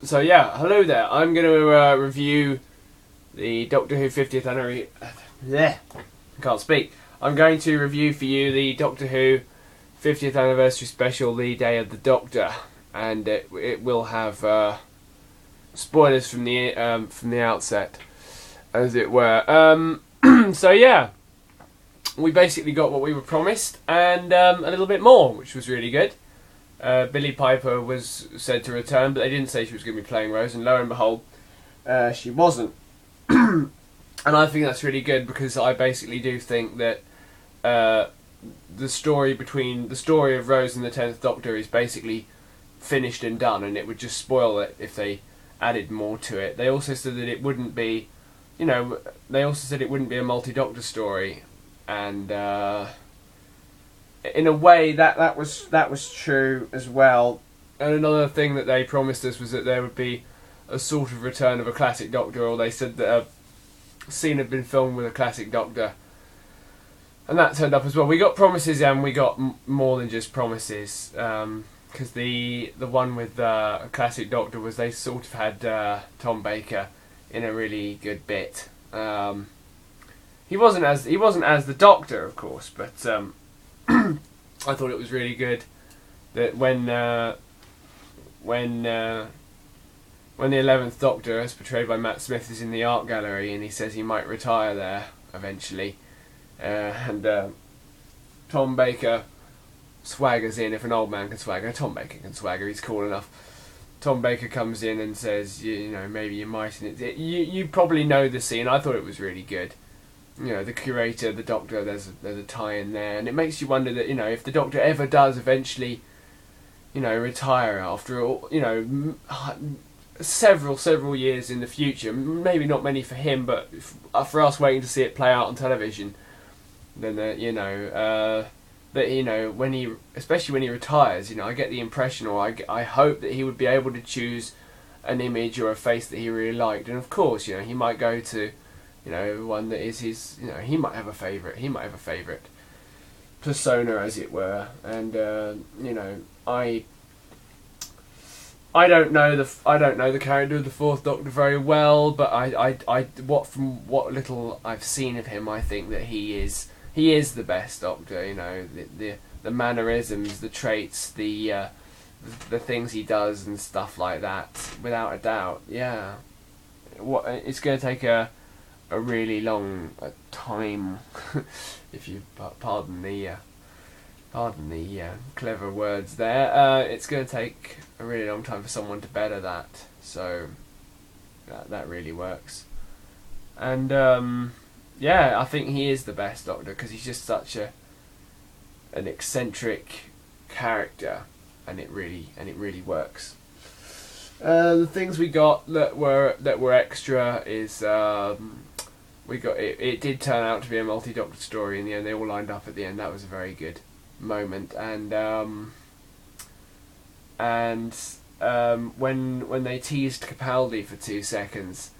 So yeah, hello there. I'm going to review the Doctor Who 50th anniversary. Yeah, can't speak. I'm going to review for you the Doctor Who 50th anniversary special, The Day of the Doctor, and it will have spoilers from the outset, as it were. So yeah, we basically got what we were promised, and a little bit more, which was really good. Billie Piper was said to return, but they didn't say she was going to be playing Rose, and lo and behold, she wasn't. And I think that's really good, because I basically do think that the story of Rose and the 10th Doctor is basically finished and done, and it would just spoil it if they added more to it. They also said that it wouldn't be, they also said it wouldn't be a multi-Doctor story, and in a way that was true as well. And another thing that they promised us was that there would be a sort of return of a classic Doctor, or they said that a scene had been filmed with a classic Doctor, and that turned up as well. We got promises, and we got more than just promises, because the one with a classic Doctor was they sort of had Tom Baker in a really good bit. He wasn't as the Doctor, of course, but I thought it was really good that when the 11th Doctor, as portrayed by Matt Smith, is in the art gallery, and he says he might retire there eventually, and Tom Baker swaggers in. If an old man can swagger, Tom Baker can swagger. He's cool enough. Tom Baker comes in and says, maybe you might. And you probably know the scene. I thought it was really good. The curator, the Doctor, there's a tie in there, and it makes you wonder that, if the Doctor ever does eventually, retire after all, several years in the future, maybe not many for him, but for us waiting to see it play out on television, then that especially when he retires, I get the impression, or I hope that he would be able to choose an image or a face that he really liked, and of course, he might go to one that is his, he might have a favourite. He might have a favourite persona, as it were. And I don't know the character of the Fourth Doctor very well, but from what little I've seen of him, I think that he is the best Doctor. The mannerisms, the traits, the things he does and stuff like that, without a doubt. Yeah, it's going to take a really long time, if you pardon the clever words there. It's going to take a really long time for someone to better that. So that really works. And I think he is the best Doctor, because he's just such an eccentric character, and it really works. The things we got that were extra is we got it did turn out to be a multi-Doctor story in the end. They all lined up at the end. That was a very good moment. And when they teased Capaldi for 2 seconds,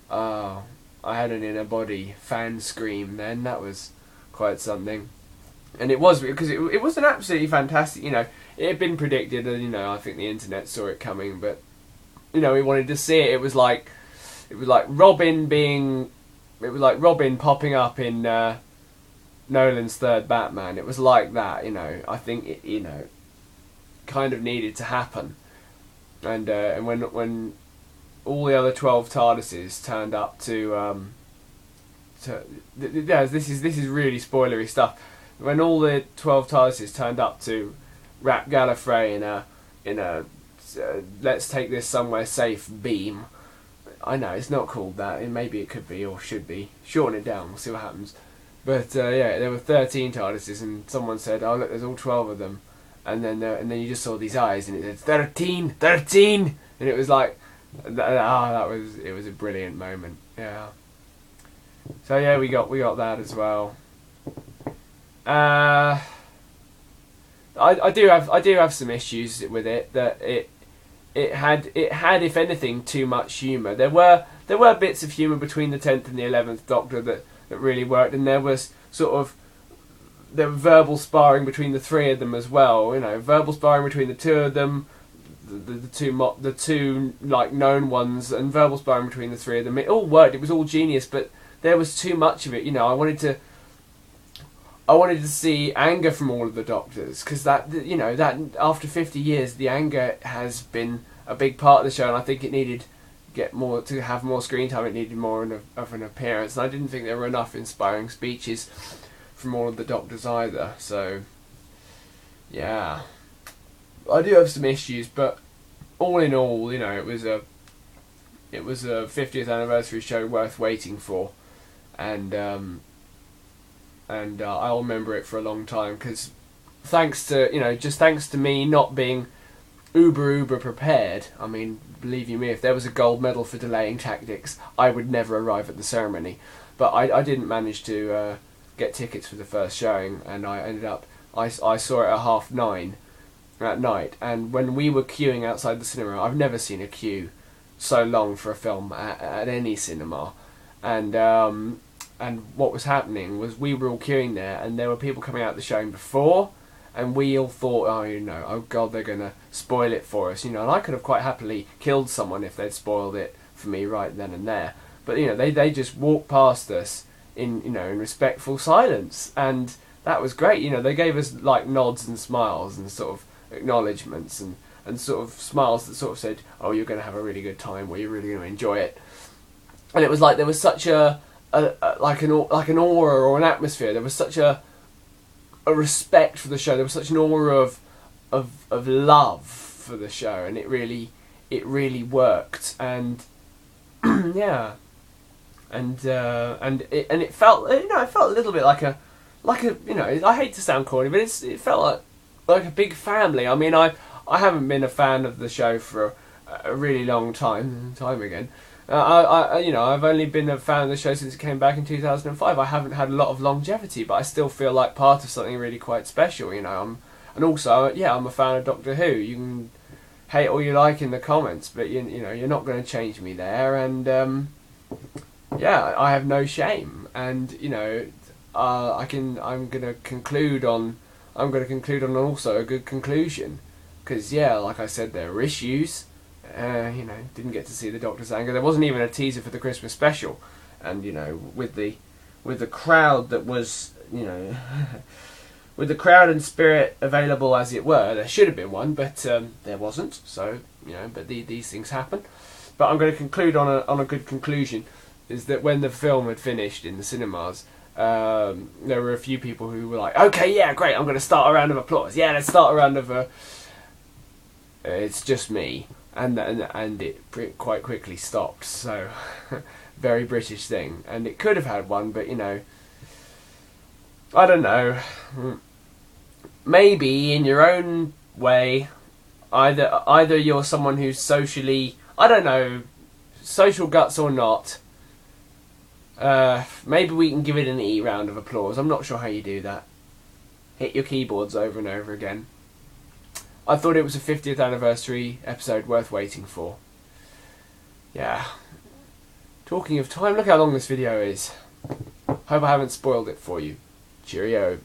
I had an inner body fan scream then. That was quite something. And it was, because it was an absolutely fantastic, it had been predicted, and I think the internet saw it coming, but we wanted to see it. It was like Robin popping up in Nolan's third Batman. It was like that, I think it, kind of needed to happen. And when all the other 12 TARDISes turned up this is really spoilery stuff. When all the 12 TARDISes turned up to wrap Gallifrey in a let's take this somewhere safe beam. I know it's not called that. Maybe it could be, or should be. Shorten it down. We'll see what happens. But there were 13 TARDISes, and someone said, "Oh look, there's all 12 of them." And then you just saw these eyes, and it said 13, and it was like, it was a brilliant moment. Yeah. So yeah, we got that as well. I do have some issues with it, that it had, if anything, too much humour. There were bits of humour between the 10th and the 11th Doctor that really worked, and there was verbal sparring between the three of them as well. Verbal sparring between the two of them, the two like known ones, and verbal sparring between the three of them. It all worked. It was all genius, but there was too much of it. You know, I wanted to see anger from all of the Doctors, because that after 50 years, the anger has been a big part of the show, and I think it needed to have more screen time. It needed more of an appearance, and I didn't think there were enough inspiring speeches from all of the Doctors either. So, yeah, I do have some issues, but all in all, it was a 50th anniversary show worth waiting for, and I'll remember it for a long time, because thanks to me not being uber prepared. I mean, believe you me, if there was a gold medal for delaying tactics, I would never arrive at the ceremony. But I didn't manage to get tickets for the first showing, and I ended up I saw it at 9:30 at night. And when we were queuing outside the cinema, I've never seen a queue so long for a film at any cinema, and what was happening was we were all queuing there, and there were people coming out the showing before, and we all thought, oh god, they're gonna spoil it for us, and I could have quite happily killed someone if they'd spoiled it for me right then and there, but they just walked past us in respectful silence, and that was great. They gave us like nods and smiles and sort of acknowledgements and sort of smiles that sort of said, oh, you're gonna have a really good time, or you're really gonna enjoy it, and it was like there was such like an aura or an atmosphere. There was such a respect for the show. There was such an aura of love for the show, and it really worked. And yeah, and it felt a little bit like a I hate to sound corny, but it felt like a big family. I mean, I haven't been a fan of the show for a really long time again. I've only been a fan of the show since it came back in 2005. I haven't had a lot of longevity, but I still feel like part of something really quite special. And also, I'm a fan of Doctor Who. You can hate all you like in the comments, but you're not going to change me there. And I have no shame. And I'm going to conclude on also a good conclusion, because like I said, there are issues. Didn't get to see the Doctor's anger. There wasn't even a teaser for the Christmas special, and with the crowd that was with the crowd and spirit available as it were, there should have been one, but there wasn't. So but these things happen. But I'm going to conclude on a good conclusion, is that when the film had finished in the cinemas, there were a few people who were like, okay, yeah, great, I'm going to start a round of applause. Yeah, let's start a round of it's just me. And it quite quickly stopped. So very British thing, and it could have had one, but I don't know. Maybe in your own way, either you're someone who's socially, I don't know, social guts or not. Maybe we can give it an E round of applause. I'm not sure how you do that. Hit your keyboards over and over again. I thought it was a 50th anniversary episode worth waiting for. Yeah. Talking of time, look how long this video is. Hope I haven't spoiled it for you. Cheerio.